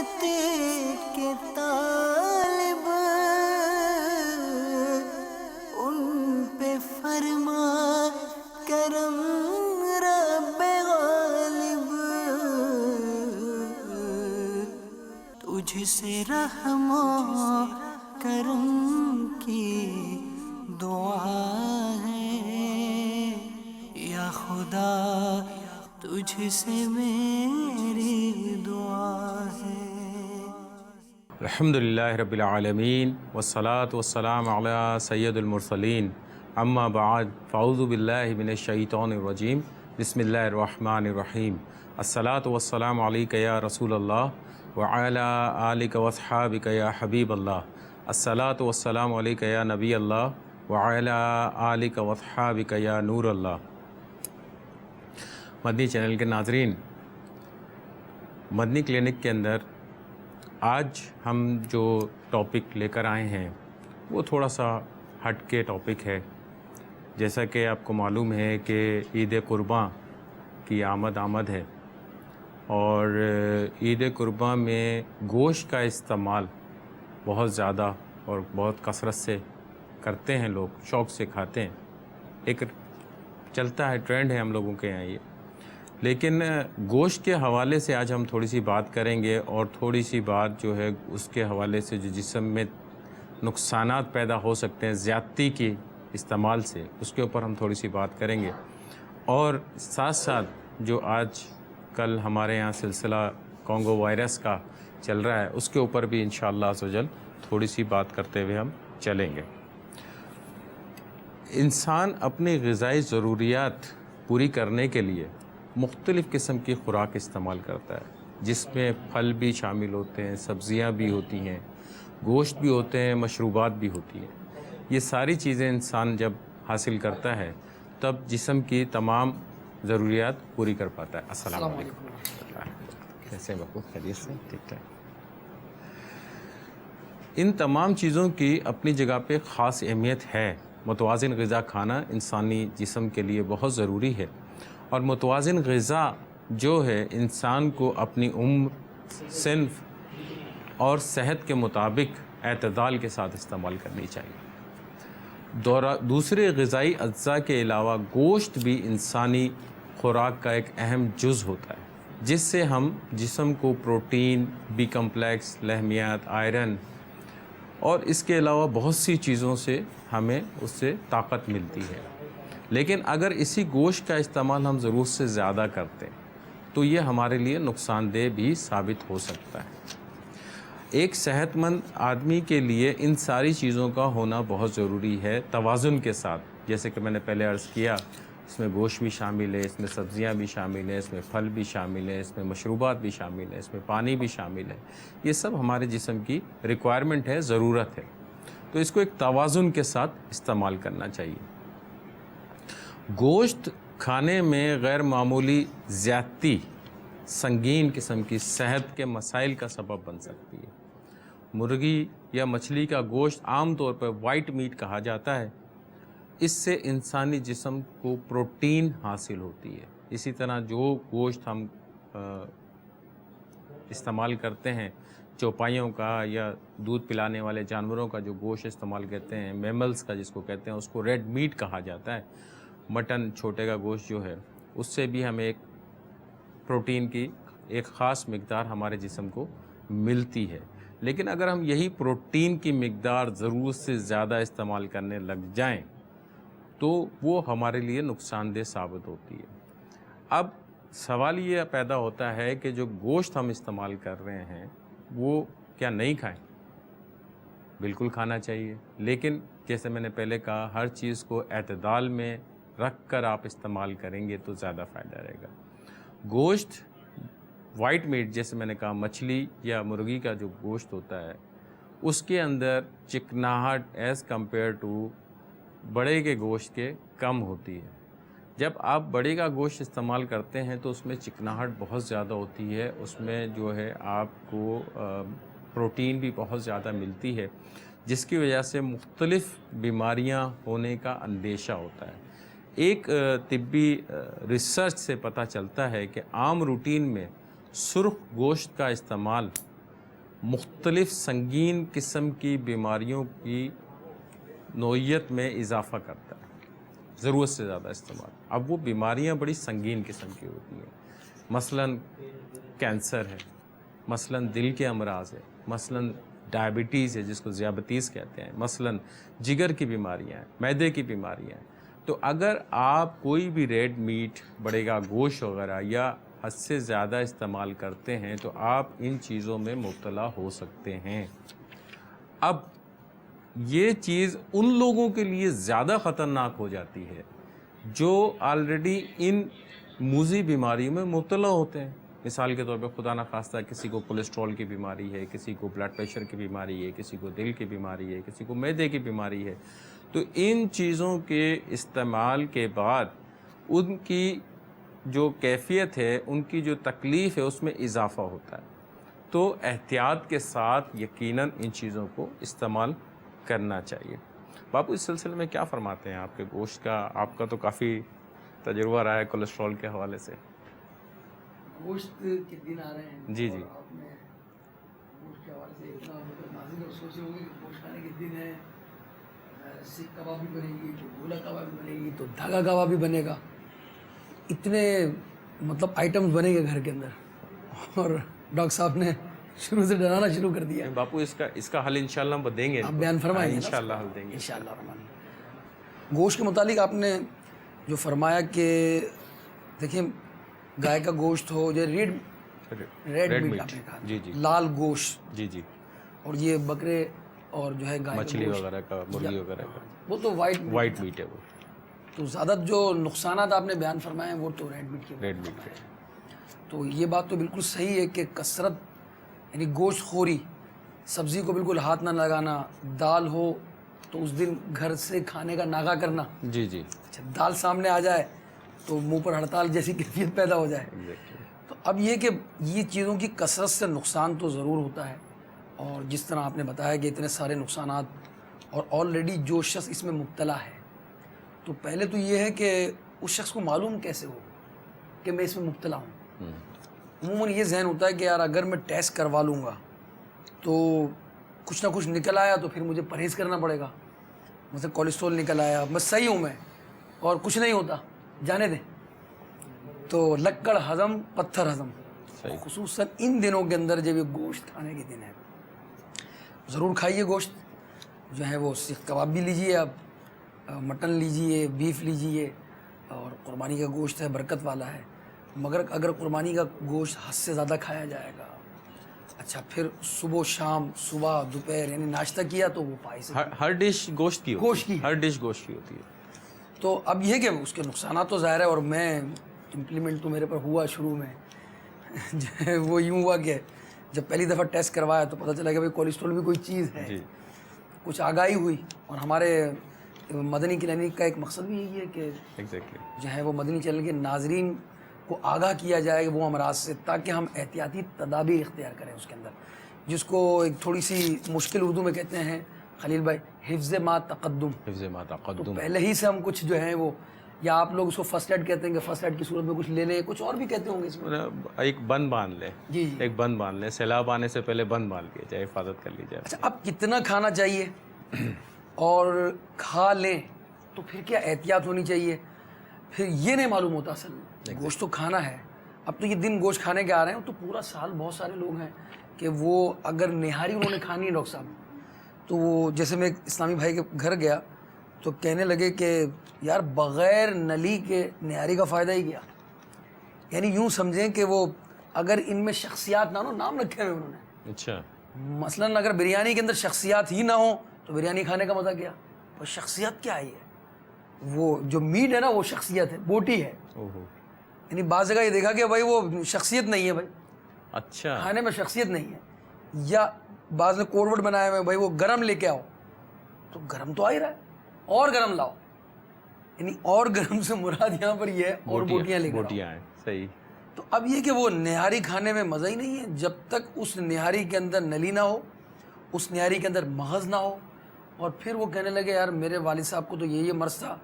کے طالب ان پہ فرما کرم رب غالب، تجھ سے رحم و کرم کی دعا ہے یا خدا، تجھ سے میری دعا ہے۔ الحمدللہ رب العالمین والصلاة والسلام علی سید المرسلین، اما بعد فاعوذ باللہ من الشیطان الرجیم، بسم اللہ الرحمن الرحیم۔ الصلاة والسلام علیک یا رسول اللہ وعلی آلک واصحابک یا حبیب اللہ۔ الصلاة والسلام علیک یا نبی اللہ وعلی آلک واصحابک یا نور اللہ۔ مدنی چینل کے ناظرین، مدنی کلینک کے اندر آج ہم جو ٹاپک لے کر آئے ہیں وہ تھوڑا سا ہٹ کے ٹاپک ہے۔ جیسا کہ آپ کو معلوم ہے کہ عید قرباں کی آمد ہے، اور عید قرباں میں گوشت کا استعمال بہت زیادہ اور بہت کثرت سے کرتے ہیں، لوگ شوق سے کھاتے ہیں، ایک چلتا ہے، ٹرینڈ ہے ہم لوگوں کے یہاں یہ۔ لیکن گوشت کے حوالے سے آج ہم تھوڑی سی بات کریں گے، اور تھوڑی سی بات جو ہے اس کے حوالے سے جو جسم میں نقصانات پیدا ہو سکتے ہیں زیادتی کے استعمال سے، اس کے اوپر ہم تھوڑی سی بات کریں گے۔ اور ساتھ ساتھ جو آج کل ہمارے یہاں سلسلہ کانگو وائرس کا چل رہا ہے، اس کے اوپر بھی انشاءاللہ عز و جل تھوڑی سی بات کرتے ہوئے ہم چلیں گے۔ انسان اپنی غذائی ضروریات پوری کرنے کے لیے مختلف قسم کی خوراک استعمال کرتا ہے، جس میں پھل بھی شامل ہوتے ہیں، سبزیاں بھی ہوتی ہیں، گوشت بھی ہوتے ہیں، مشروبات بھی ہوتی ہیں۔ یہ ساری چیزیں انسان جب حاصل کرتا ہے تب جسم کی تمام ضروریات پوری کر پاتا ہے۔ السلام علیکم۔ کیسے ہیں بابو؟ خیریت سے؟ ٹھیک ٹھاک۔ ان تمام چیزوں کی اپنی جگہ پہ خاص اہمیت ہے۔ متوازن غذا کھانا انسانی جسم کے لیے بہت ضروری ہے، اور متوازن غذا جو ہے انسان کو اپنی عمر، صنف اور صحت کے مطابق اعتدال کے ساتھ استعمال کرنی چاہیے۔ دوسرے غذائی اجزاء کے علاوہ گوشت بھی انسانی خوراک کا ایک اہم جز ہوتا ہے، جس سے ہم جسم کو پروٹین، بی کمپلیکس، لحمیات، آئرن اور اس کے علاوہ بہت سی چیزوں سے ہمیں اس سے طاقت ملتی ہے۔ لیکن اگر اسی گوشت کا استعمال ہم ضرورت سے زیادہ کرتے ہیں تو یہ ہمارے لیے نقصان دہ بھی ثابت ہو سکتا ہے۔ ایک صحت مند آدمی کے لیے ان ساری چیزوں کا ہونا بہت ضروری ہے، توازن کے ساتھ۔ جیسے کہ میں نے پہلے عرض کیا، اس میں گوشت بھی شامل ہے، اس میں سبزیاں بھی شامل ہیں، اس میں پھل بھی شامل ہیں، اس میں مشروبات بھی شامل ہیں، اس میں پانی بھی شامل ہے۔ یہ سب ہمارے جسم کی ریکوائرمنٹ ہے، ضرورت ہے، تو اس کو ایک توازن کے ساتھ استعمال کرنا چاہیے۔ گوشت کھانے میں غیر معمولی زیادتی سنگین قسم کی صحت کے مسائل کا سبب بن سکتی ہے۔ مرغی یا مچھلی کا گوشت عام طور پر وائٹ میٹ کہا جاتا ہے۔ اس سے انسانی جسم کو پروٹین حاصل ہوتی ہے۔ اسی طرح جو گوشت ہم استعمال کرتے ہیں، چوپائیوں کا یا دودھ پلانے والے جانوروں کا جو گوشت استعمال کرتے ہیں، میملز کا جس کو کہتے ہیں، اس کو ریڈ میٹ کہا جاتا ہے۔ مٹن، چھوٹے کا گوشت جو ہے، اس سے بھی ہمیں ایک پروٹین کی ایک خاص مقدار ہمارے جسم کو ملتی ہے۔ لیکن اگر ہم یہی پروٹین کی مقدار ضرورت سے زیادہ استعمال کرنے لگ جائیں تو وہ ہمارے لیے نقصان دہ ثابت ہوتی ہے۔ اب سوال یہ پیدا ہوتا ہے کہ جو گوشت ہم استعمال کر رہے ہیں وہ کیا نہیں کھائیں؟ بالکل کھانا چاہیے، لیکن جیسے میں نے پہلے کہا، ہر چیز کو اعتدال میں رکھ کر آپ استعمال کریں گے تو زیادہ فائدہ رہے گا۔ گوشت وائٹ میٹ، جیسے میں نے کہا، مچھلی یا مرغی کا جو گوشت ہوتا ہے، اس کے اندر چکناہٹ ایز کمپیئر ٹو بڑے کے گوشت کے کم ہوتی ہے۔ جب آپ بڑے کا گوشت استعمال کرتے ہیں تو اس میں چکناہٹ بہت زیادہ ہوتی ہے، اس میں جو ہے آپ کو پروٹین بھی بہت زیادہ ملتی ہے، جس کی وجہ سے مختلف بیماریاں ہونے کا اندیشہ ہوتا ہے۔ ایک طبی ریسرچ سے پتہ چلتا ہے کہ عام روٹین میں سرخ گوشت کا استعمال مختلف سنگین قسم کی بیماریوں کی نوعیت میں اضافہ کرتا ہے، ضرورت سے زیادہ استعمال۔ اب وہ بیماریاں بڑی سنگین قسم کی ہوتی ہیں، مثلاً کینسر ہے، مثلاً دل کے امراض ہے، مثلاً ڈائبٹیز ہے جس کو ذیابطیس کہتے ہیں، مثلاً جگر کی بیماریاں ہیں، معدے کی بیماریاں ہیں۔ تو اگر آپ کوئی بھی ریڈ میٹ، بڑے گا گوشت وغیرہ یا حد سے زیادہ استعمال کرتے ہیں تو آپ ان چیزوں میں مبتلا ہو سکتے ہیں۔ اب یہ چیز ان لوگوں کے لیے زیادہ خطرناک ہو جاتی ہے جو آلریڈی ان موذی بیماریوں میں مبتلا ہوتے ہیں۔ مثال کے طور پہ خدا نخواستہ کسی کو کولیسٹرول کی بیماری ہے، کسی کو بلڈ پریشر کی بیماری ہے، کسی کو دل کی بیماری ہے، کسی کو معدے کی بیماری ہے، تو ان چیزوں کے استعمال کے بعد ان کی جو کیفیت ہے، ان کی جو تکلیف ہے، اس میں اضافہ ہوتا ہے۔ تو احتیاط کے ساتھ یقیناً ان چیزوں کو استعمال کرنا چاہیے۔ باپو اس سلسلے میں کیا فرماتے ہیں؟ آپ کے گوشت کا، آپ کا تو کافی تجربہ رہا ہے کولیسٹرول کے حوالے سے۔ گوشت کے دن آ رہے ہیں، جی جی، آپ نے گوشت کے حوالے سے اتنا ناظرین سوچے ہوں گے کہ گوشت کھانے کے دن ہے، سیخ کباب بھی بنے گی، تو گولا کباب بھی بنے گی، تو دھاگا کباب بھی بنے گا، اتنے مطلب آئٹمز بنے گے گھر کے اندر، اور ڈاکٹر صاحب نے شروع سے ڈرانا شروع کر دیا۔ باپو اس کا حل انشاءاللہ ہم دیں گے، آپ بیان فرمائیں گے؟ انشاءاللہ حل دیں گے انشاءاللہ الرحمن۔ گوشت کے متعلق آپ نے جو فرمایا کہ دیکھیں گائے کا گوشت ہو یا ریڈ میٹ آپ نے کہا، جی جی، لال گوشت، جی جی، اور یہ بکرے اور جو ہے گائے مچھلی وغیرہ کا، مرغی وغیرہ کا، وہ تو وائٹ میٹ ہے وہ، تو زیادہ جو نقصانات آپ نے بیان فرمائے ہیں وہ تو ریڈ میٹ کے ریڈ میٹ ہے۔ تو یہ بات تو بالکل صحیح ہے کہ کثرت یعنی گوشت خوری، سبزی کو بالکل ہاتھ نہ لگانا، دال ہو تو اس دن گھر سے کھانے کا ناغہ کرنا، جی جی، اچھا دال سامنے آ جائے تو منہ پر ہڑتال جیسی کیفیت پیدا ہو جائے۔ تو اب یہ کہ یہ چیزوں کی کثرت سے نقصان تو ضرور ہوتا ہے، اور جس طرح آپ نے بتایا کہ اتنے سارے نقصانات، اور آلریڈی جو شخص اس میں مبتلا ہے، تو پہلے تو یہ ہے کہ اس شخص کو معلوم کیسے ہو کہ میں اس میں مبتلا ہوں۔ عموماً یہ ذہن ہوتا ہے کہ یار اگر میں ٹیسٹ کروا لوں گا تو کچھ نہ کچھ نکل آیا تو پھر مجھے پرہیز کرنا پڑے گا، مثلا کولیسٹرول نکل آیا، بس صحیح ہوں میں اور کچھ نہیں ہوتا، جانے دیں۔ تو لکڑ ہضم پتھر ہضم، خصوصاً ان دنوں کے اندر جب یہ گوشت کھانے کے دن ہے، ضرور کھائیے گوشت، جو ہے وہ سیخ کباب بھی لیجیے، آپ مٹن لیجیے، بیف لیجیے، اور قربانی کا گوشت ہے برکت والا ہے، مگر اگر قربانی کا گوشت حد سے زیادہ کھایا جائے گا، اچھا پھر صبح و شام، صبح دوپہر یعنی ناشتہ کیا تو وہ پائی سے ہر ڈش گوشت کی ہوتی ہے، ہر ڈش گوشت کی ہوتی ہے۔ تو اب یہ کہ اس کے نقصانات تو ظاہر ہے، اور میں امپلیمنٹ تو میرے پر ہوا شروع میں وہ یوں ہوا کہ جب پہلی دفعہ ٹیسٹ کروایا تو پتہ چلا کہ بھائی کولیسٹرول بھی کوئی چیز ہے، کچھ آگاہی ہوئی، اور ہمارے مدنی کلینک کا ایک مقصد بھی یہی ہے کہ جو ہے وہ مدنی چینل کے ناظرین کو آگاہ کیا جائے وہ امراض سے، تاکہ ہم احتیاطی تدابیر اختیار کریں اس کے اندر، جس کو ایک تھوڑی سی مشکل اردو میں کہتے ہیں خلیل بھائی حفظ ما تقدم، تو پہلے ہی سے ہم کچھ جو ہیں وہ، یا آپ لوگ اس کو فرسٹ ایڈ کہتے ہیں کہ فرسٹ ایڈ کی صورت میں کچھ لے لیں، کچھ اور بھی کہتے ہوں گے اس میں، ایک بند باندھ لیں، جی ایک بند باندھ لیں، سیلاب آنے سے پہلے بند باندھ لیا جائے، حفاظت کر لی جائے۔ اچھا اب کتنا کھانا چاہیے اور کھا لیں تو پھر کیا احتیاط ہونی چاہیے، پھر یہ نہیں معلوم ہوتا اصل میں۔ گوشت تو کھانا ہے، اب تو یہ دن گوشت کھانے کے آ رہے ہیں، تو پورا سال بہت سارے لوگ ہیں کہ وہ اگر نہاری انہوں نے کھانی ہے ڈاکٹر صاحب، تو وہ جیسے میں ایک اسلامی بھائی کے گھر گیا تو کہنے لگے کہ یار بغیر نلی کے نہاری کا فائدہ ہی کیا، یعنی یوں سمجھیں کہ وہ اگر ان میں شخصیات نہ ہو، نام رکھے ہوئے انہوں نے، اچھا مثلاً اگر بریانی کے اندر شخصیات ہی نہ ہوں تو بریانی کھانے کا مزہ کیا؟ اور شخصیت کیا ہے؟ وہ جو میٹ ہے نا وہ شخصیت ہے، بوٹی ہے، یعنی بعض جگہ یہ دیکھا کہ بھائی وہ شخصیت نہیں ہے، بھائی اچھا کھانے میں شخصیت نہیں ہے، یا بعض نے کوروٹ بنایا ہوئے بھائی وہ گرم لے کے آؤ، تو گرم تو آ ہی رہا ہے، اور گرم لاؤ، یعنی اور گرم سے مراد یہاں پر یہ ہے اور بوٹیاں لے کے بوٹیاں ہیں، صحیح۔ تو اب یہ کہ وہ نہاری کھانے میں مزہ ہی نہیں ہے جب تک اس نہاری کے اندر نلی نہ ہو، اس نہاری کے اندر مغز نہ ہو، اور پھر وہ کہنے لگے یار میرے والد صاحب کو تو یہ مرض تھا،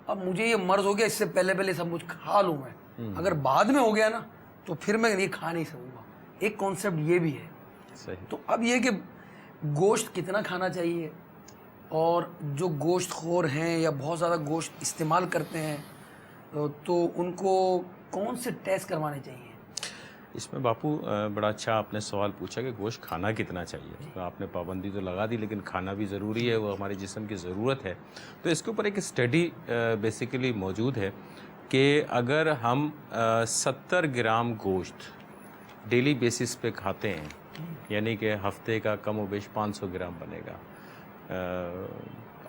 اب مجھے یہ مرض ہو گیا، اس سے پہلے سب کچھ کھا لوں میں، اگر بعد میں ہو گیا نا تو پھر میں یہ کھا نہیں سکوں گا۔ ایک کانسیپٹ یہ بھی ہے صحیح. تو اب یہ کہ گوشت کتنا کھانا چاہیے، اور جو گوشت خور ہیں یا بہت زیادہ گوشت استعمال کرتے ہیں تو ان کو کون سے ٹیسٹ کروانے چاہیے؟ اس میں باپو بڑا اچھا آپ نے سوال پوچھا کہ گوشت کھانا کتنا چاہیے. تو آپ نے پابندی تو لگا دی، لیکن کھانا بھی ضروری ہے، وہ ہمارے جسم کی ضرورت ہے. تو اس کے اوپر ایک اسٹڈی بیسیکلی موجود ہے کہ اگر ہم 70 گرام گوشت ڈیلی بیسس پہ کھاتے ہیں، یعنی کہ ہفتے کا کم و بیش 500 گرام بنے گا،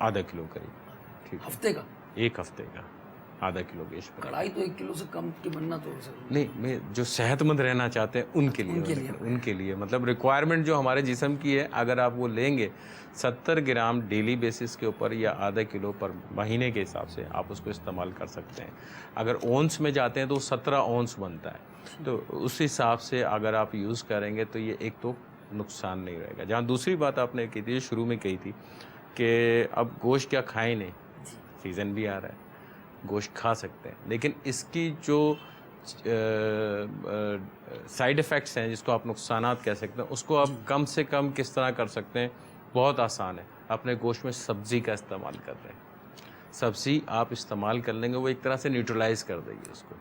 آدھا کلو قریب. ٹھیک ہے، ہفتے کا؟ ایک ہفتے کا آدھا کلو گوشت بنے گا. کڑھائی تو 1 کلو سے کم کی بننا تو نہیں، میں جو صحت مند رہنا چاہتے ہیں ان کے لیے مطلب ریکوائرمنٹ جو ہمارے جسم کی ہے، اگر آپ وہ لیں گے 70 گرام ڈیلی بیسس کے اوپر یا آدھا کلو پر مہینے کے حساب سے آپ اس کو استعمال کر سکتے ہیں. اگر اونس میں جاتے ہیں تو 17 اونس بنتا ہے. تو اس حساب سے اگر آپ یوز کریں گے تو یہ ایک تو نقصان نہیں رہے گا. جہاں دوسری بات آپ نے کی تھی، شروع میں کہی تھی کہ اب گوشت کیا کھائیں نہیں، سیزن بھی آ رہا ہے، گوشت کھا سکتے ہیں، لیکن اس کی جو سائیڈ ایفیکٹس ہیں، جس کو آپ نقصانات کہہ سکتے ہیں، اس کو آپ کم سے کم کس طرح کر سکتے ہیں؟ بہت آسان ہے. اپنے گوشت میں سبزی کا استعمال کر رہے ہیں، سبزی آپ استعمال کر لیں گے، وہ ایک طرح سے نیوٹرلائز کر دے گی اس کو.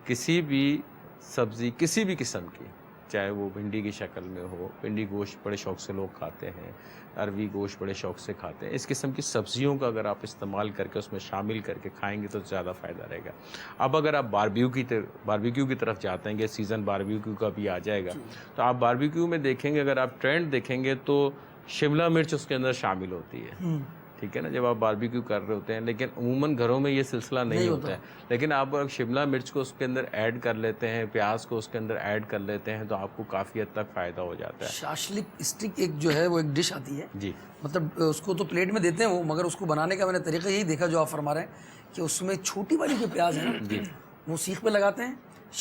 کسی بھی سبزی کسی بھی قسم کی، چاہے وہ بھنڈی کی شکل میں ہو، بھنڈی گوشت بڑے شوق سے لوگ کھاتے ہیں، اروی گوشت بڑے شوق سے کھاتے ہیں. اس قسم کی سبزیوں کا اگر آپ استعمال کر کے اس میں شامل کر کے کھائیں گے تو زیادہ فائدہ رہے گا. اب اگر آپ باربیکیو کی طرف جاتے ہیں کہ سیزن باربیکیو کا بھی آ جائے گا، تو آپ باربیکیو میں دیکھیں گے، اگر آپ ٹرینڈ دیکھیں گے تو شملہ مرچ اس کے اندر شامل ہوتی ہے. ٹھیک ہے نا، جب آپ باربیکیو کر رہے ہوتے ہیں، لیکن عموماً گھروں میں یہ سلسلہ نہیں ہوتا ہے. لیکن آپ شملہ مرچ کو اس کے اندر ایڈ کر لیتے ہیں، پیاز کو اس کے اندر ایڈ کر لیتے ہیں، تو آپ کو کافی حد تک فائدہ ہو جاتا ہے. شاشلک اسٹک ایک جو ہے وہ ایک ڈش آتی ہے، جی، مطلب اس کو تو پلیٹ میں دیتے ہیں وہ، مگر اس کو بنانے کا میں نے طریقہ یہی دیکھا جو آپ فرما رہے ہیں کہ اس میں چھوٹی والی جو پیاز ہے نا، وہ سیخ پہ لگاتے ہیں،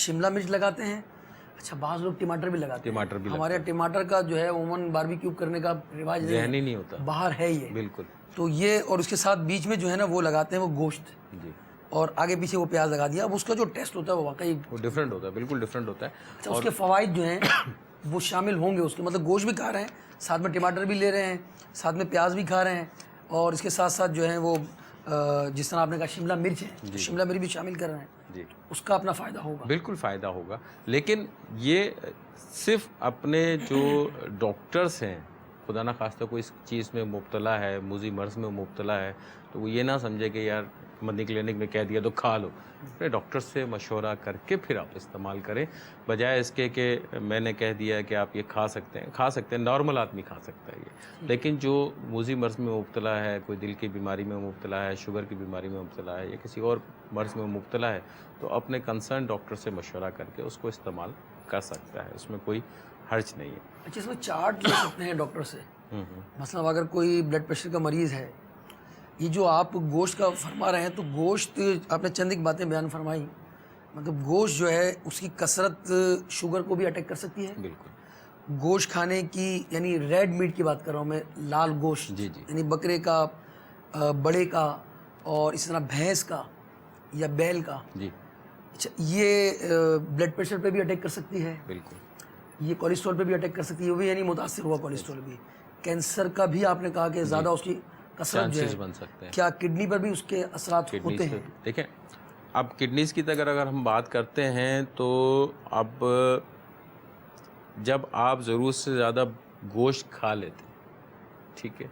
شملہ مرچ لگاتے ہیں. اچھا، بعض لوگ ٹماٹر بھی لگاتے ہیں. ہمارے یہاں ٹماٹر کا جو ہے عموماً باربیکیو کرنے کا رواج ذہنی نہیں ہوتا، باہر ہے یہ بالکل. تو یہ، اور اس کے ساتھ بیچ میں جو ہے نا وہ لگاتے ہیں وہ گوشت، جی، اور آگے پیچھے وہ پیاز لگا دیا. اب اس کا جو ٹیسٹ ہوتا ہے وہ واقعی وہ ڈفرینٹ ہوتا ہے، بالکل ڈفرینٹ ہوتا ہے. اچھا، اس کے فوائد جو ہیں وہ شامل ہوں گے اس کے، مطلب گوشت بھی کھا رہے ہیں، ساتھ میں ٹماٹر بھی لے رہے ہیں، ساتھ میں پیاز بھی کھا رہے ہیں، اور اس کے ساتھ ساتھ جو ہے وہ جس طرح آپ نے کہا شملہ مرچ ہے، شملہ مرچ بھی شامل کر رہے ہیں. جی، اس کا اپنا فائدہ ہوگا، بالکل فائدہ ہوگا. لیکن یہ صرف اپنے جو ڈاکٹرز ہیں، خدا نہ خواستہ کوئی اس چیز میں مبتلا ہے، موذی مرض میں مبتلا ہے، تو وہ یہ نہ سمجھے کہ یار مدنی کلینک میں کہہ دیا تو کھا لو. اپنے ڈاکٹر سے مشورہ کر کے پھر آپ استعمال کریں، بجائے اس کے کہ میں نے کہہ دیا کہ آپ یہ کھا سکتے ہیں. نارمل آدمی کھا سکتا ہے یہ، لیکن جو موذی مرض میں مبتلا ہے، کوئی دل کی بیماری میں مبتلا ہے، شوگر کی بیماری میں مبتلا ہے، یا کسی اور مرض میں مبتلا ہے، تو اپنے کنسرن ڈاکٹر سے مشورہ کر کے اس کو استعمال کر سکتا ہے. اس میں کوئی حرج نہیں ہے. اچھا، اس میں چارٹ لے سکتے ہیں ڈاکٹر سے، مثلا اگر کوئی بلڈ پریشر کا مریض ہے، یہ جو آپ گوشت کا فرما رہے ہیں، تو گوشت آپ نے چند ایک باتیں بیان فرمائی، مطلب گوشت جو ہے اس کی کثرت شوگر کو بھی اٹیک کر سکتی ہے. بالکل. گوشت کھانے کی، یعنی ریڈ میٹ کی بات کر رہا ہوں میں، لال گوشت، جی جی، یعنی بکرے کا، بڑے کا، اور اس طرح بھینس کا یا بیل کا. جی، اچھا، یہ بلڈ پریشر پہ بھی اٹیک کر سکتی ہے، بالکل. یہ کولیسٹرول پہ بھی اٹیک کر سکتی ہے، وہ بھی یعنی متاثر ہوا کولیسٹرول بھی. کینسر کا بھی آپ نے کہا کہ زیادہ اس کی کثرت جو چانسز ہے، بن سکتے ہیں. کیا کڈنی پر بھی اس کے اثرات ہوتے ہیں؟ دیکھیں، اب کڈنیز کی اگر ہم بات کرتے ہیں تو اب جب آپ ضرورت سے زیادہ گوشت کھا لیتے ہیں، ٹھیک ہے،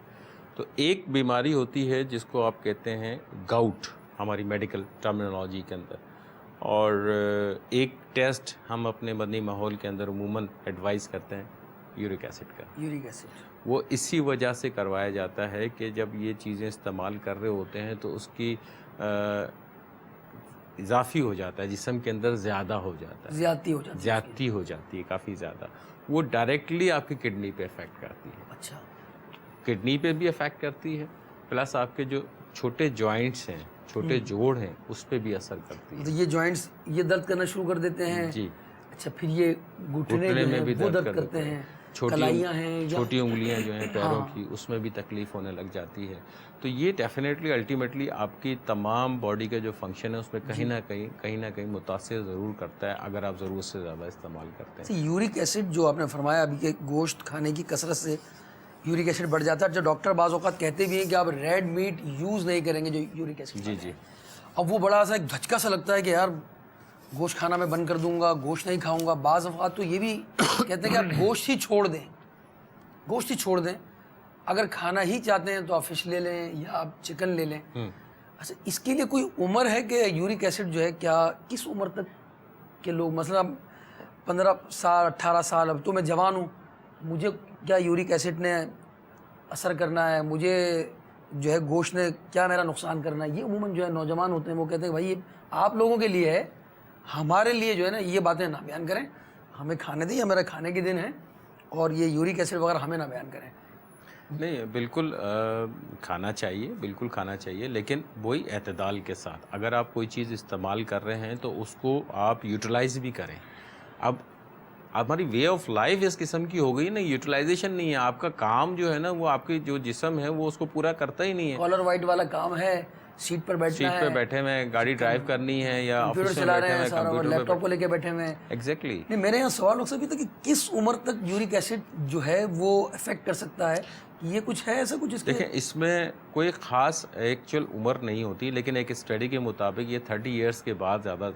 تو ایک بیماری ہوتی ہے جس کو آپ کہتے ہیں گاؤٹ ہماری میڈیکل ٹرمینالوجی کے اندر، اور ایک ٹیسٹ ہم اپنے مدنی ماحول کے اندر عموماً ایڈوائز کرتے ہیں یورک ایسڈ کا. یورک ایسڈ وہ اسی وجہ سے کروایا جاتا ہے کہ جب یہ چیزیں استعمال کر رہے ہوتے ہیں تو اس کی اضافی ہو جاتا ہے، جسم کے اندر زیادہ ہو جاتا ہے، زیادتی ہو جاتی ہے کافی زیادہ. وہ ڈائریکٹلی آپ کی کڈنی پہ افیکٹ کرتی ہے. اچھا، کڈنی پہ بھی افیکٹ کرتی ہے، پلس آپ کے جو چھوٹے جوائنٹس ہیں، چھوٹے جوڑ ہیں، اس پہ بھی اثر کرتی ہے. تو یہ جوائنٹس یہ درد کرنا شروع کر دیتے ہیں. جی. اچھا، پھر یہ گھٹنے میں بھی وہ درد کر کرتے دیتے ہیں. کلائیاں ہیں یا چھوٹی انگلیاں جو ہیں پیروں کی، اس میں بھی تکلیف ہونے لگ جاتی ہے. تو یہ ڈیفینیٹلی الٹیمیٹلی آپ کی تمام باڈی کا جو فنکشن ہے اس میں کہیں نہ کہیں متاثر ضرور کرتا ہے اگر آپ ضرورت سے زیادہ استعمال کرتے ہیں. یورک ایسڈ جو آپ نے فرمایا ابھی کہ گوشت کھانے کی کثرت سے یورک ایسڈ بڑھ جاتا ہے. جو ڈاکٹر بعض اوقات کہتے بھی ہیں کہ آپ ریڈ میٹ یوز نہیں کریں گے جو یورک ایسڈ. جی. اب وہ بڑا سا ایک دھچکا سا لگتا ہے کہ یار گوشت کھانا میں بند کر دوں گا, گوشت نہیں کھاؤں گا. بعض اوقات تو یہ بھی کہتے ہیں کہ آپ گوشت ہی چھوڑ دیں, اگر کھانا ہی چاہتے ہیں تو آپ فش لے لیں یا آپ چکن لے لیں. اچھا, اس کے لیے کوئی عمر ہے کہ یورک ایسڈ جو ہے کیا کس عمر تک کے لوگ, مثلا 15 سال 18 سال, اب تو میں جوان ہوں, مجھے کیا یورک ایسڈ نے اثر کرنا ہے, مجھے جو ہے گوشت نے کیا میرا نقصان کرنا ہے؟ یہ عموماً جو ہے نوجوان ہوتے ہیں وہ کہتے ہیں بھائی یہ آپ لوگوں کے لیے ہے, ہمارے لیے جو ہے نا یہ باتیں نہ بیان کریں, ہمیں کھانے دیں, ہمارا کھانے کے دن ہے, اور یہ یورک ایسڈ وغیرہ ہمیں نہ بیان کریں. نہیں, بالکل کھانا چاہیے لیکن وہی اعتدال کے ساتھ. اگر آپ کوئی چیز استعمال کر رہے ہیں تو اس کو آپ یوٹیلائز بھی کریں. اب ہماری وے آف لائف اس قسم کی ہو گئی نا, یوٹیلائزیشن نہیں ہے. آپ کا کام جو ہے نا وہ آپ کی جو جسم ہے وہ اس کو پورا کرتا ہی نہیں ہے. کالر وائٹ والا کام ہے, سیٹ پر بیٹھے ہوئے گاڑی ڈرائیو کرنی ہے یا کمپیوٹر چلا رہے ہیں, سارا لیپ ٹاپ کو لے کے بیٹھے ہوئے ہیں. ایگزیکٹلی. نہیں, میرے یہاں سوال ہو سکتا ہے کہ کس عمر تک یورک ایسڈ جو ہے وہ افیکٹ کر سکتا ہے, یہ کچھ ہے ایسا کچھ؟ دیکھیں, اس میں کوئی خاص ایکچوئل عمر نہیں ہوتی, لیکن ایک اسٹڈی کے مطابق یہ 30 ایئرس کے بعد زیادہ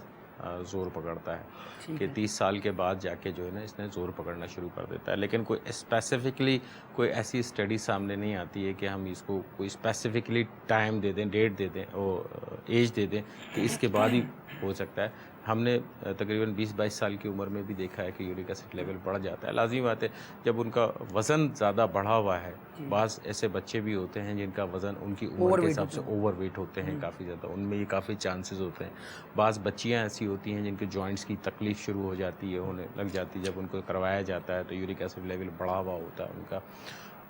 زور پکڑتا ہے کہ 30 سال کے بعد جا کے جو ہے نا اس نے زور پکڑنا شروع کر دیتا ہے. لیکن کوئی اسپیسیفکلی کوئی ایسی اسٹڈی سامنے نہیں آتی ہے کہ ہم اس کو کوئی اسپیسیفکلی ٹائم دے دیں, ڈیٹ دے دیں اور ایج دے دیں کہ اس کے بعد ہی ہو سکتا ہے. ہم نے تقریباً 20-22 سال کی عمر میں بھی دیکھا ہے کہ یورک ایسڈ لیول بڑھ جاتا ہے. لازمی بات ہے جب ان کا وزن زیادہ بڑھا ہوا ہے. بعض ایسے بچے بھی ہوتے ہیں جن کا وزن ان کی عمر کے حساب سے اوور ویٹ ہوتے ہیں کافی زیادہ, ان میں یہ کافی چانسز ہوتے ہیں. بعض بچیاں ایسی ہوتی ہیں جن کے جوائنٹس کی تکلیف شروع ہو جاتی ہے, ہونے لگ جاتی ہے, جب ان کو کروایا جاتا ہے تو یورک ایسڈ لیول بڑھا ہوا ہوتا ہے ان کا.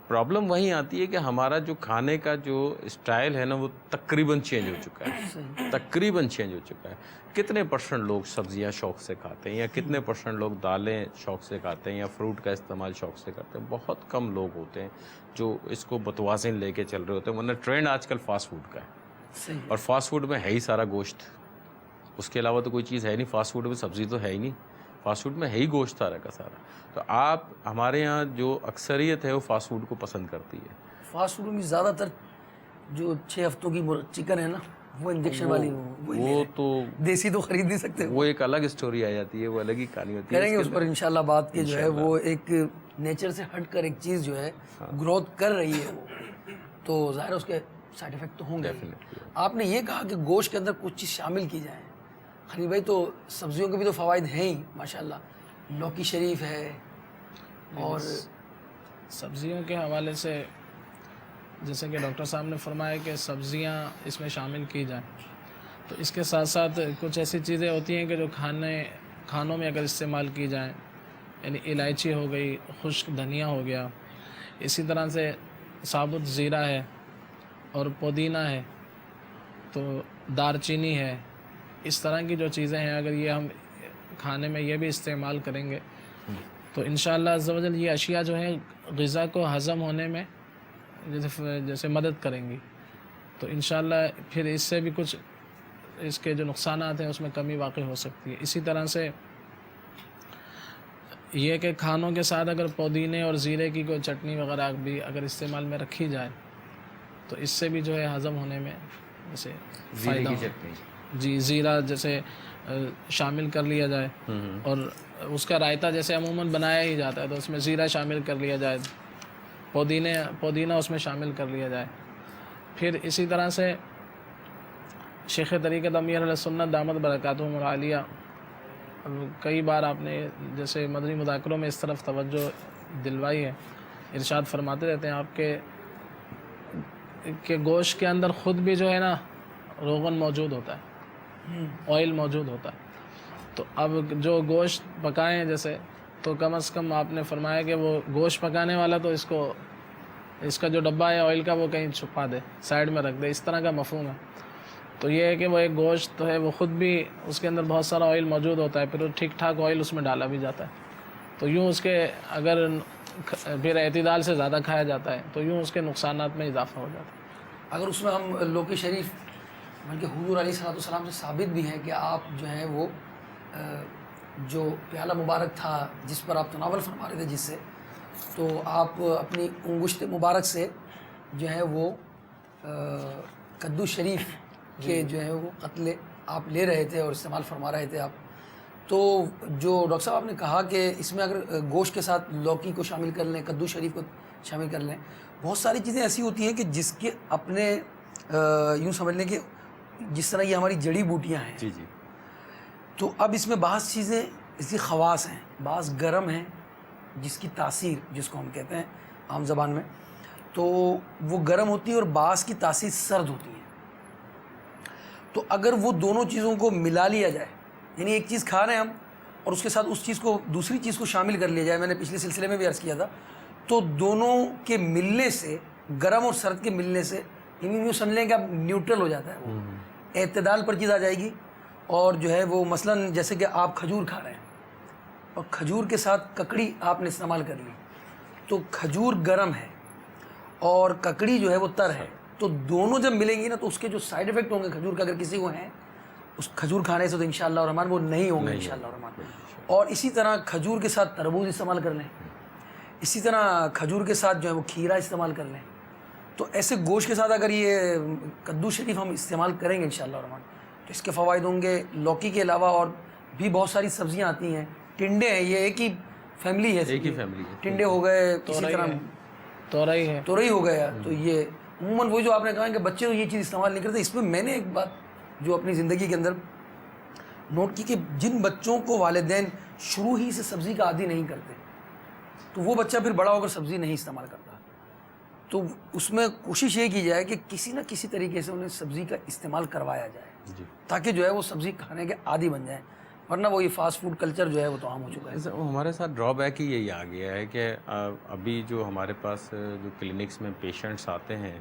پرابلم وہیں آتی ہے کہ ہمارا جو کھانے کا جو اسٹائل ہے نا وہ تقریباً چینج ہو چکا ہے. کتنے پرسنٹ لوگ سبزیاں شوق سے کھاتے ہیں, یا کتنے پرسنٹ لوگ دالیں شوق سے کھاتے ہیں, یا فروٹ کا استعمال شوق سے کرتے ہیں؟ بہت کم لوگ ہوتے ہیں جو اس کو متوازن لے کے چل رہے ہوتے ہیں. ورنہ ٹرینڈ آج کل فاسٹ فوڈ کا ہے, اور فاسٹ فوڈ میں ہے ہی سارا گوشت, اس کے علاوہ تو کوئی چیز ہے نہیں. فاسٹ فوڈ میں سبزی تو ہے ہی نہیں, فاسٹ فوڈ میں ہے ہی گوشت سارا کا سارا. تو آپ ہمارے یہاں جو اکثریت ہے وہ فاسٹ فوڈ کو پسند کرتی ہے. فاسٹ فوڈ میں زیادہ تر جو 6 ہفتوں کی چکن ہے نا وہ انجیکشن والی, وہ تو دیسی تو خرید نہیں سکتے. وہ ایک الگ اسٹوری آ جاتی ہے, وہ الگ ہی کہانی ہوتی ہے. کریں گے اس پر انشاءاللہ بات, کہ جو ہے وہ ایک نیچر سے ہٹ کر ایک چیز جو ہے گروتھ کر رہی ہے, وہ تو ظاہر اس کے سائڈ افیکٹ تو ہوں گے. آپ نے یہ کہا کہ گوشت کے اندر کچھ چیز شامل کی جائے. خلیل بھائی, تو سبزیوں کے بھی تو فوائد ہیں ہی ماشاءاللہ, لوکی شریف ہے, اور سبزیوں کے حوالے سے جیسے کہ ڈاکٹر صاحب نے فرمایا کہ سبزیاں اس میں شامل کی جائیں, تو اس کے ساتھ ساتھ کچھ ایسی چیزیں ہوتی ہیں کہ جو کھانوں میں اگر استعمال کی جائیں, یعنی الائچی ہو گئی, خشک دھنیا ہو گیا, اسی طرح سے ثابت زیرہ ہے, اور پودینہ ہے, تو دار چینی ہے. اس طرح کی جو چیزیں ہیں اگر یہ ہم کھانے میں یہ بھی استعمال کریں گے تو انشاءاللہ عز و جل یہ اشیاء جو ہیں غذا کو ہضم ہونے میں جیسے مدد کریں گی, تو انشاءاللہ پھر اس سے بھی کچھ اس کے جو نقصانات ہیں اس میں کمی واقع ہو سکتی ہے. اسی طرح سے یہ کہ کھانوں کے ساتھ اگر پودینے اور زیرے کی کوئی چٹنی وغیرہ بھی اگر استعمال میں رکھی جائے تو اس سے بھی جو ہے ہضم ہونے میں جیسے فائدہ ہو. جی, زیرہ جیسے شامل کر لیا جائے, اور اس کا رائتہ جیسے عموماً بنایا ہی جاتا ہے تو اس میں زیرہ شامل کر لیا جائے, پودینہ اس میں شامل کر لیا جائے. پھر اسی طرح سے شیخ طریقت امیر علیہ سنت دامت برکاتہم العالیہ کئی بار آپ نے جیسے مدنی مذاکروں میں اس طرف توجہ دلوائی ہے, ارشاد فرماتے رہتے ہیں آپ کہ گوشت کے اندر خود بھی جو ہے نا روغن موجود ہوتا ہے, آئل موجود ہوتا ہے. تو اب جو گوشت پکائیں جیسے, تو کم از کم آپ نے فرمایا کہ وہ گوشت پکانے والا تو اس کا جو ڈبہ ہے آئل کا وہ کہیں چھپا دے, سائڈ میں رکھ دے, اس طرح کا مفہوم ہے. تو یہ ہے کہ وہ ایک گوشت ہے وہ خود بھی اس کے اندر بہت سارا آئل موجود ہوتا ہے, پھر وہ ٹھیک ٹھاک آئل اس میں ڈالا بھی جاتا ہے. تو یوں اس کے اگر پھر اعتدال سے زیادہ کھایا جاتا ہے تو یوں اس کے نقصانات میں اضافہ ہو جاتا ہے۔ اگر اس میں ہم لوکی شریف بلکہ حضور علیہ السلام سے ثابت بھی ہے کہ آپ جو ہیں وہ جو پیالہ مبارک تھا جس پر آپ تناول فرما رہے تھے جس سے، تو آپ اپنی انگشت مبارک سے جو ہے وہ کدو شریف کے جو ہے وہ قتل آپ لے رہے تھے اور استعمال فرما رہے تھے آپ۔ تو جو ڈاکٹر صاحب آپ نے کہا کہ اس میں اگر گوشت کے ساتھ لوکی کو شامل کر لیں، کدو شریف کو شامل کر لیں، بہت ساری چیزیں ایسی ہوتی ہیں کہ جس کے اپنے یوں سمجھ لیں کہ جس طرح یہ ہماری جڑی بوٹیاں ہیں، جی جی، تو اب اس میں بعض چیزیں اس کی خواص ہیں، بعض گرم ہیں جس کی تاثیر جس کو ہم کہتے ہیں عام زبان میں، تو وہ گرم ہوتی ہے اور بعض کی تاثیر سرد ہوتی ہے۔ تو اگر وہ دونوں چیزوں کو ملا لیا جائے، یعنی ایک چیز کھا رہے ہیں ہم اور اس کے ساتھ اس چیز کو دوسری چیز کو شامل کر لیا جائے، میں نے پچھلے سلسلے میں بھی عرض کیا تھا، تو دونوں کے ملنے سے، گرم اور سرد کے ملنے سے یوں سمجھ لیں کہ اب نیوٹرل ہو جاتا ہے، وہ اعتدال پر چیز آ جائے گی۔ اور جو ہے وہ مثلاً جیسے کہ آپ کھجور کھا رہے ہیں اور کھجور کے ساتھ ککڑی آپ نے استعمال کر لی، تو کھجور گرم ہے اور ککڑی جو ہے وہ تر ہے، تو دونوں جب ملیں گی نا تو اس کے جو سائیڈ ایفیکٹ ہوں گے کھجور کا، اگر کسی کو ہیں اس کھجور کھانے سے، تو انشاءاللہ الرحمن وہ نہیں ہوں گے انشاءاللہ الرحمن۔ اور اسی طرح کھجور کے ساتھ تربوز استعمال کر لیں، اسی طرح کھجور کے ساتھ جو ہے وہ کھیرا استعمال کر لیں، تو ایسے گوشت کے ساتھ اگر یہ کدو شریف ہم استعمال کریں گے انشاءاللہ الرحمن تو اس کے فوائد ہوں گے۔ لوکی کے علاوہ اور بھی بہت ساری سبزیاں آتی ہیں، ٹنڈے ہیں، یہ ایک ہی فیملی ہے، ایک ہی فیملی ہے، ٹنڈے ہو گئے، اسی طرح تورائی ہے، تورئی ہو گیا، تو یہ عموماً وہی جو آپ نے کہا کہ بچے تو یہ چیز استعمال نہیں کرتے۔ اس میں میں نے ایک بات جو اپنی زندگی کے اندر نوٹ کی کہ جن بچوں کو والدین شروع ہی سے سبزی کا عادی نہیں کرتے تو وہ بچہ پھر بڑا ہو کر سبزی نہیں استعمال کرتا، تو اس میں کوشش یہ کی جائے کہ کسی نہ کسی طریقے سے انہیں سبزی کا استعمال کروایا جائے تاکہ جو ہے وہ سبزی کھانے کے عادی بن جائیں، ورنہ وہ یہ فاسٹ فوڈ کلچر جو ہے وہ تو عام ہو چکا ہے۔ ہمارے ساتھ ڈرا بیک ہی یہی آ گیا ہے کہ ابھی جو ہمارے پاس جو کلینکس میں پیشنٹس آتے ہیں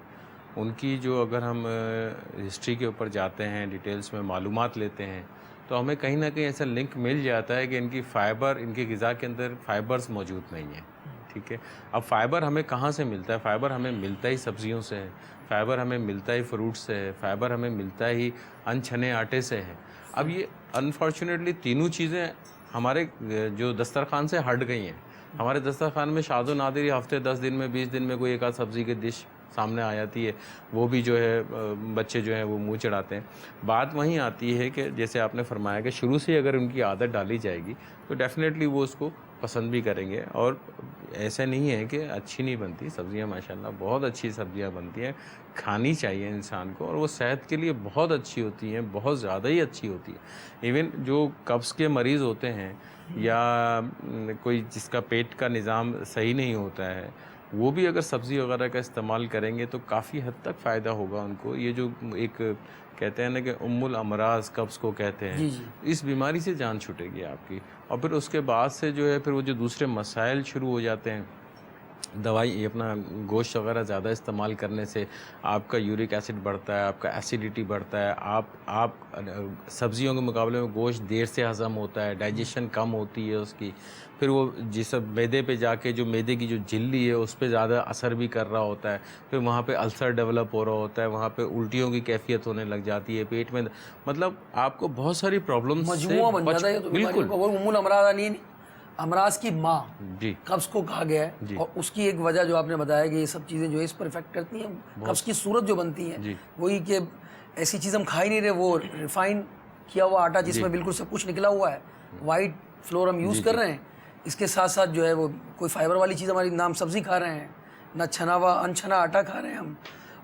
ان کی جو اگر ہم ہسٹری کے اوپر جاتے ہیں، ڈیٹیلز میں معلومات لیتے ہیں، تو ہمیں کہیں نہ کہیں ایسا لنک مل جاتا ہے کہ ان کی فائبر، ان کی غذا کے اندر فائبرز موجود نہیں ہیں، ٹھیک ہے۔ اب فائبر ہمیں کہاں سے ملتا ہے؟ فائبر ہمیں ملتا ہی سبزیوں سے ہے، فائبر ہمیں ملتا ہی فروٹ سے ہے، فائبر ہمیں ملتا ہی ان چھنے آٹے سے ہے۔ اب یہ انفارچونیٹلی تینوں چیزیں ہمارے جو دسترخوان سے ہٹ گئی ہیں۔ ہمارے دسترخوان میں شاذ و نادر ہی ہفتے 10 دن میں 20 دن میں کوئی ایک آدھ سبزی کی ڈش سامنے آ جاتی ہے، وہ بھی جو ہے بچے جو ہیں وہ منہ چڑھاتے ہیں۔ بات وہیں آتی ہے کہ جیسے آپ نے فرمایا کہ شروع سے اگر ان کی عادت ڈالی جائے گی تو ڈیفینیٹلی وہ اس کو پسند بھی کریں گے، اور ایسا نہیں ہے کہ اچھی نہیں بنتی سبزیاں، ماشاءاللہ بہت اچھی سبزیاں بنتی ہیں، کھانی چاہیے انسان کو، اور وہ صحت کے لیے بہت اچھی ہوتی ہیں، بہت زیادہ ہی اچھی ہوتی ہے۔ ایون جو قبض کے مریض ہوتے ہیں یا کوئی جس کا پیٹ کا نظام صحیح نہیں ہوتا ہے، وہ بھی اگر سبزی وغیرہ کا استعمال کریں گے تو کافی حد تک فائدہ ہوگا ان کو۔ یہ جو ایک کہتے ہیں نا کہ الامراض قبض کو کہتے ہیں، اس بیماری سے جان چھوٹے گی آپ کی، اور پھر اس کے بعد سے جو ہے پھر وہ جو دوسرے مسائل شروع ہو جاتے ہیں، دوائی اپنا گوشت وغیرہ زیادہ استعمال کرنے سے آپ کا یورک ایسڈ بڑھتا ہے، آپ کا ایسیڈیٹی بڑھتا ہے، آپ سبزیوں کے مقابلے میں گوشت دیر سے ہضم ہوتا ہے، ڈائجیشن کم ہوتی ہے اس کی، پھر وہ جس میدے پہ جا کے جو میدے کی جو جھلی ہے اس پہ زیادہ اثر بھی کر رہا ہوتا ہے، پھر وہاں پہ السر ڈیولپ ہو رہا ہوتا ہے، وہاں پہ الٹیوں کی کیفیت ہونے لگ جاتی ہے، پیٹ میں مطلب آپ کو بہت ساری پرابلمس مجموعہ بن جاتا ہے، بالکل امراض نہیں، امراض کی ماں جی قبض کو کہا گیا ہے، اور اس کی ایک وجہ جو آپ نے بتایا کہ یہ سب چیزیں جو اس پر افیکٹ کرتی ہیں، قبض کی صورت جو بنتی ہیں وہی کہ ایسی چیز ہم کھا ہی نہیں رہے، وہ ریفائن کیا ہوا آٹا جس میں بالکل سب کچھ نکلا ہوا ہے، وائٹ فلور ہم یوز کر رہے ہیں، اس کے ساتھ ساتھ جو ہے وہ کوئی فائبر والی چیز ہماری نام سبزی کھا رہے ہیں، نہ چھنا ہوا انچھنا آٹا کھا رہے ہیں ہم،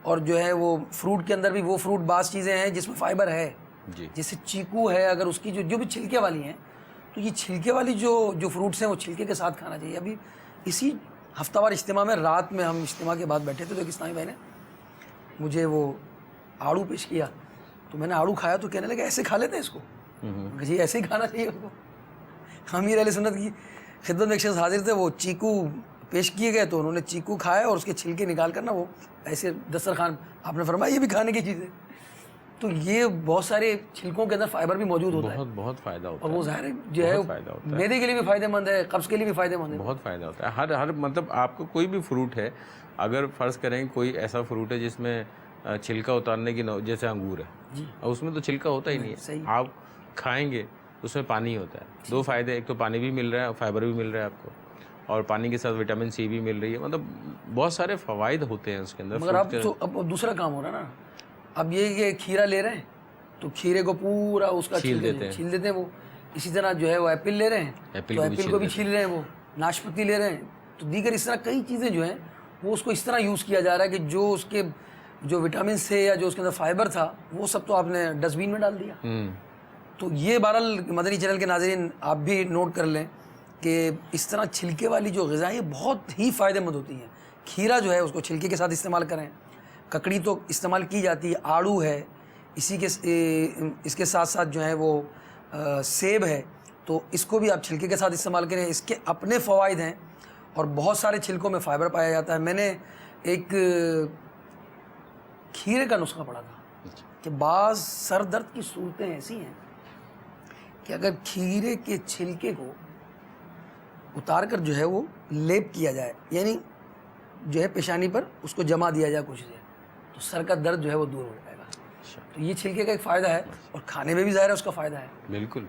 اور جو ہے وہ فروٹ کے اندر بھی وہ فروٹ بعض چیزیں ہیں جس میں فائبر ہے، جیسے چیکو ہے، اگر اس کی جو بھی چھلکے والی ہیں، تو یہ چھلکے والی جو فروٹس ہیں وہ چھلکے کے ساتھ کھانا چاہیے۔ ابھی اسی ہفتہ وار اجتماع میں رات میں ہم اجتماع کے بعد بیٹھے تھے تو ایک اسلامی بھائی نے مجھے وہ آڑو پیش کیا، تو میں نے آڑو کھایا تو کہنے لگا ایسے کھا لیتے ہیں اس کو، کہ جی ایسے ہی کھانا چاہیے اس کو۔ امیر علیہ سنت کی خدمت میں ایک شخص حاضر تھے، وہ چیکو پیش کیے گئے تو انہوں نے چیکو کھایا اور اس کے چھلکے نکال کر نا وہ ایسے دسترخوان، آپ نے فرمایا یہ بھی کھانے کی چیز ہے، تو یہ بہت سارے چھلکوں کے اندر فائبر بھی موجود ہوتا ہے بہت بہت فائدہ ہوتا اور ہے. وہ ظاہر ہے جو ہے بہت فائدہ ہوتا ہے. معدے کے لیے بھی فائدہ مند ہے, قبض کے لیے بھی فائدہ مند ہے. بہت فائدہ ہوتا ہے. ہر مطلب آپ کو کوئی بھی فروٹ ہے, اگر فرض کریں کوئی ایسا فروٹ ہے جس میں چھلکا اتارنے کی جیسے انگور ہے, اور اس میں تو چھلکا ہوتا ہی نہیں ہے, آپ کھائیں گے اس میں پانی ہوتا ہے. دو فائدے, ایک تو پانی بھی مل رہا ہے, فائبر بھی مل رہا ہے آپ کو, اور پانی کے ساتھ وٹامن سی بھی مل رہی ہے. مطلب بہت سارے فوائد ہوتے ہیں اس کے اندر. مگر اب دوسرا کام ہو رہا ہے نا, اب یہ کہ کھیرا لے رہے ہیں تو کھیرے کو پورا اس کا چھیل دیتے ہیں وہ. اسی طرح جو ہے وہ ایپل لے رہے ہیں تو ایپل کو بھی چھیل رہے ہیں, وہ ناشپتی لے رہے ہیں, تو دیگر اس طرح کئی چیزیں جو ہیں وہ اس کو اس طرح یوز کیا جا رہا ہے کہ جو اس کے جو وٹامنس تھے یا جو اس کے اندر فائبر تھا وہ سب تو آپ نے ڈسٹ بین میں ڈال دیا. تو یہ بہرحال مدنی چینل کے ناظرین آپ بھی نوٹ کر لیں کہ اس طرح چھلکے والی جو غذائیں بہت ہی فائدہ مند ہوتی ہیں. کھیرا جو ہے اس کو چھلکے کے ساتھ استعمال کریں, ککڑی تو استعمال کی جاتی ہے, آڑو ہے, اس کے ساتھ ساتھ جو ہے وہ سیب ہے, تو اس کو بھی آپ چھلکے کے ساتھ استعمال کریں. اس کے اپنے فوائد ہیں اور بہت سارے چھلکوں میں فائبر پایا جاتا ہے. میں نے ایک کھیرے کا نسخہ پڑھا تھا کہ بعض سر درد کی صورتیں ایسی ہیں کہ اگر کھیرے کے چھلکے کو اتار کر جو ہے وہ لیپ کیا جائے, یعنی جو ہے پیشانی پر اس کو جما دیا جائے کچھ دیر, تو سر کا درد جو ہے وہ دور ہو جائے گا. تو یہ چھلکے کا ایک فائدہ ہے, اور کھانے میں بھی ظاہر ہے اس کا فائدہ ہے. بالکل.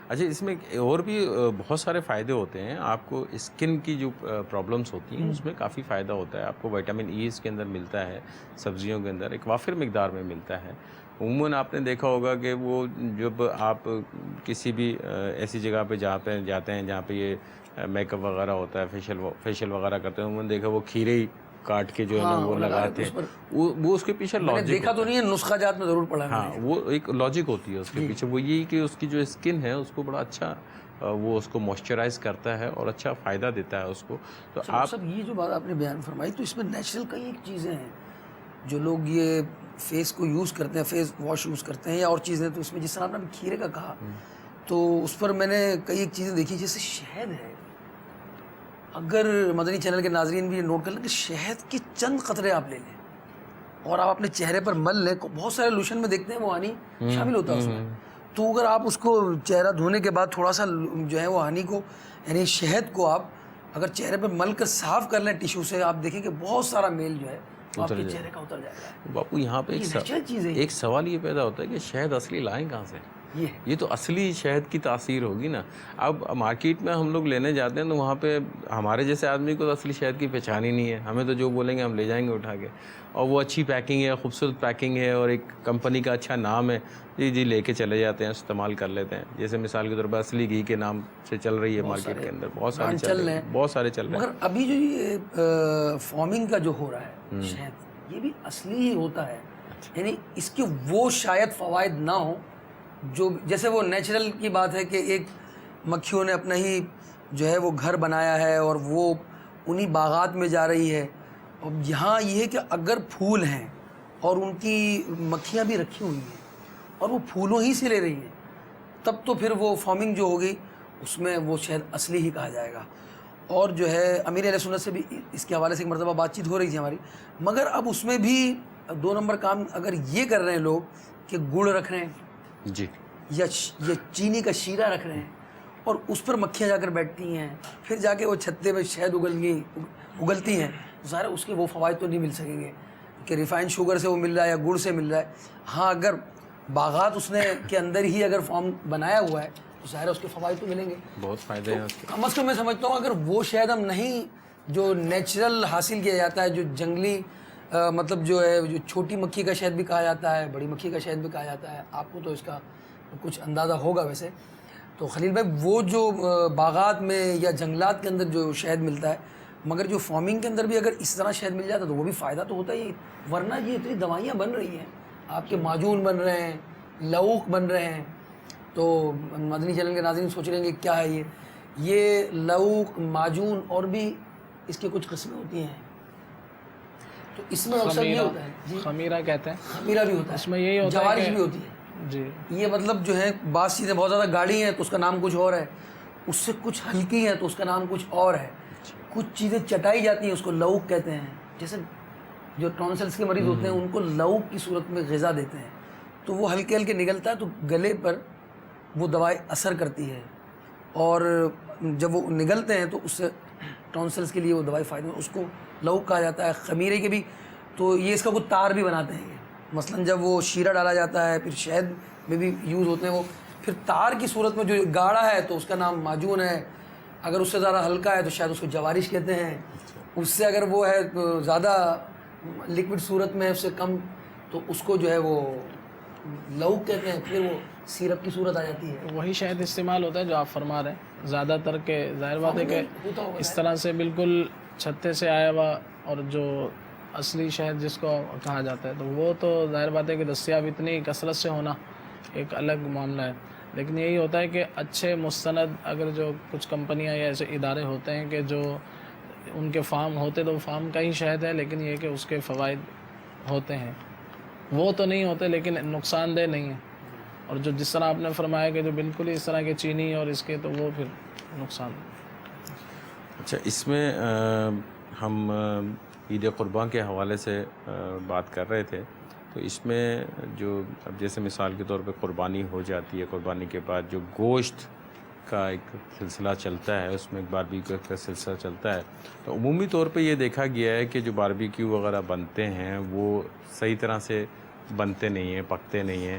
اچھا, اس میں اور بھی بہت سارے فائدے ہوتے ہیں. آپ کو اسکن کی جو پرابلمس ہوتی ہیں اس میں کافی فائدہ ہوتا ہے. آپ کو وٹامن ای اس کے اندر ملتا ہے, سبزیوں کے اندر ایک وافر مقدار میں ملتا ہے. عموماً آپ نے دیکھا ہوگا کہ وہ جب آپ کسی بھی ایسی جگہ پہ جاتے ہیں جہاں پہ یہ میک اپ وغیرہ ہوتا ہے, فیشیل وغیرہ کرتے ہیں, عموماً دیکھا وہ کھیرے ہی کاٹ کے جو ہے نا وہ لگاتے ہیں. وہ اس کے پیچھے لاجک دیکھا تو نہیں ہے, نسخہ جات میں ضرور پڑھا. ہاں, وہ ایک لاجک ہوتی ہے اس کے پیچھے. وہ یہی کہ اس کی جو اسکن ہے اس کو بڑا اچھا وہ اس کو موئسچرائز کرتا ہے اور اچھا فائدہ دیتا ہے اس کو. تو آپ سب یہ جو بات آپ نے بیان فرمائی, تو اس میں نیچرل کئی ایک چیزیں ہیں جو لوگ یہ فیس کو یوز کرتے ہیں, فیس واش یوز کرتے ہیں یا اور چیزیں. تو اس میں جس طرح آپ نے کھیرے کا کہا تو اس پر میں نے کئی ایک چیزیں دیکھی, جیسے شہد ہے. اگر مدنی چینل کے ناظرین بھی نوٹ کر لیں کہ شہد کے چند قطرے آپ لے لیں اور آپ اپنے چہرے پر مل لیں, بہت سارے لوشن میں دیکھتے ہیں وہ ہانی شامل ہوتا ہے اس میں. تو اگر آپ اس کو چہرہ دھونے کے بعد تھوڑا سا جو ہے وہ ہانی کو, یعنی شہد کو آپ اگر چہرے پہ مل کر صاف کر لیں ٹیشو سے, آپ دیکھیں کہ بہت سارا میل جو ہے آپ کے چہرے کا اتر جائے گا. باپو یہاں پہ ایک سوال یہ پیدا ہوتا ہے کہ شہد اصلی لائیں کہاں سے؟ یہ تو اصلی شہد کی تاثیر ہوگی نا. اب مارکیٹ میں ہم لوگ لینے جاتے ہیں تو وہاں پہ ہمارے جیسے آدمی کو تو اصلی شہد کی پہچان ہی نہیں ہے. ہمیں تو جو بولیں گے ہم لے جائیں گے اٹھا کے, اور وہ اچھی پیکنگ ہے, خوبصورت پیکنگ ہے, اور ایک کمپنی کا اچھا نام ہے, جی لے کے چلے جاتے ہیں, استعمال کر لیتے ہیں. جیسے مثال کے طور پر اصلی گھی کے نام سے چل رہی ہے مارکیٹ کے اندر, بہت سارے چل رہے ہیں. مگر ابھی جو یہ فارمنگ کا جو ہو رہا ہے شہد, یہ بھی اصلی ہی ہوتا ہے. یعنی اس کے وہ شاید فوائد نہ ہوں جو, جیسے وہ نیچرل کی بات ہے کہ ایک مکھیوں نے اپنا ہی جو ہے وہ گھر بنایا ہے اور وہ انہی باغات میں جا رہی ہے. اور یہاں یہ ہے کہ اگر پھول ہیں اور ان کی مکھیاں بھی رکھی ہوئی ہیں اور وہ پھولوں ہی سے لے رہی ہیں, تب تو پھر وہ فارمنگ جو ہوگی اس میں وہ شاید اصلی ہی کہا جائے گا. اور جو ہے امیر اہل سنت سے بھی اس کے حوالے سے ایک مرتبہ بات چیت ہو رہی تھی ہماری, مگر اب اس میں بھی 2 نمبر کام اگر یہ کر رہے ہیں لوگ کہ گڑ رکھ رہے ہیں جی, یا چینی کا شیرہ رکھ رہے ہیں اور اس پر مکھیاں جا کر بیٹھتی ہیں, پھر جا کے وہ چھتے پہ شہد اگلتی ہیں. ظاہر اس کے وہ فوائد تو نہیں مل سکیں گے کہ ریفائنڈ شوگر سے وہ مل رہا ہے یا گڑ سے مل رہا ہے. ہاں, اگر باغات اس نے کے اندر ہی اگر فارم بنایا ہوا ہے تو ظاہر اس کے فوائد تو ملیں گے, بہت فائدے ہیں اس کے. کم از کم میں سمجھتا ہوں اگر وہ شہد ہم نہیں جو نیچرل حاصل کیا جاتا ہے, جو جنگلی مطلب جو ہے جو چھوٹی مکھی کا شہد بھی کہا جاتا ہے, بڑی مکھی کا شہد بھی کہا جاتا ہے, آپ کو تو اس کا کچھ اندازہ ہوگا ویسے. تو خلیل بھائی, وہ جو باغات میں یا جنگلات کے اندر جو شہد ملتا ہے, مگر جو فارمنگ کے اندر بھی اگر اس طرح شہد مل جاتا تو وہ بھی فائدہ تو ہوتا ہی. ورنہ یہ اتنی دوائیاں بن رہی ہیں, آپ کے معجون بن رہے ہیں, لوک بن رہے ہیں, تو مدنی چینل کے ناظرین سوچ رہے ہیں کہ کیا ہے یہ لوک, معجون اور بھی اس کی کچھ قسمیں ہوتی ہیں. تو اس میں اکثر یہ ہوتا ہے خمیرہ کہتے ہیں, خمیرہ بھی ہوتا ہے, اس میں یہی ہوتا ہے, جوارش بھی ہوتی ہے. جی, یہ مطلب جو ہے بعض چیزیں بہت زیادہ گاڑی ہیں تو اس کا نام کچھ اور ہے, اس سے کچھ ہلکی ہیں تو اس کا نام کچھ اور ہے. کچھ چیزیں چٹائی جاتی ہیں اس کو لوک کہتے ہیں. جیسے جو ٹونسلس کے مریض ہوتے ہیں ان کو لوک کی صورت میں غذا دیتے ہیں, تو وہ ہلکے ہلکے نگلتا ہے تو گلے پر وہ دوائی اثر کرتی ہے، اور جب وہ نگلتے ہیں تو اس سے ٹونسلس کے لیے وہ دوائی فائدہ اس کو لوک کہا جاتا ہے. خمیرے کے بھی تو یہ اس کا کچھ تار بھی بناتے ہیں. مثلاً جب وہ شیرہ ڈالا جاتا ہے، پھر شہد میں بھی یوز ہوتے ہیں وہ، پھر تار کی صورت میں جو گاڑھا ہے تو اس کا نام معجون ہے، اگر اس سے زیادہ ہلکا ہے تو شاید اس کو جوارش کہتے ہیں، اس سے اگر وہ ہے زیادہ لکوڈ صورت میں اس سے کم تو اس کو جو ہے وہ لوک کہتے ہیں، پھر وہ سیرپ کی صورت آ جاتی ہے. وہی شہد استعمال ہوتا ہے جو آپ فرما رہے ہیں زیادہ تر کے. ظاہر بات ہے کہ اس طرح سے بالکل چھتے سے آیا ہوا اور جو اصلی شہد جس کو کہا جاتا ہے تو وہ تو ظاہر بات ہے کہ دستیاب اتنی کثرت سے ہونا ایک الگ معاملہ ہے. لیکن یہی ہوتا ہے کہ اچھے مستند اگر جو کچھ کمپنیاں یا ایسے ادارے ہوتے ہیں کہ جو ان کے فارم ہوتے تو فارم کا ہی شہد ہے، لیکن یہ کہ اس کے فوائد ہوتے ہیں، وہ تو نہیں ہوتے لیکن نقصان دہ نہیں ہے. اور جو جس طرح آپ نے فرمایا کہ جو بالکل ہی اس طرح کے چینی اور اس کے تو وہ پھر نقصان. اچھا، اس میں ہم عید قربان کے حوالے سے بات کر رہے تھے، تو اس میں جو اب جیسے مثال کے طور پہ قربانی ہو جاتی ہے، قربانی کے بعد جو گوشت کا ایک سلسلہ چلتا ہے، اس میں ایک باربیکیو کا سلسلہ چلتا ہے، تو عمومی طور پہ یہ دیکھا گیا ہے کہ جو باربیکیو وغیرہ بنتے ہیں وہ صحیح طرح سے بنتے نہیں ہیں، پکتے نہیں ہیں،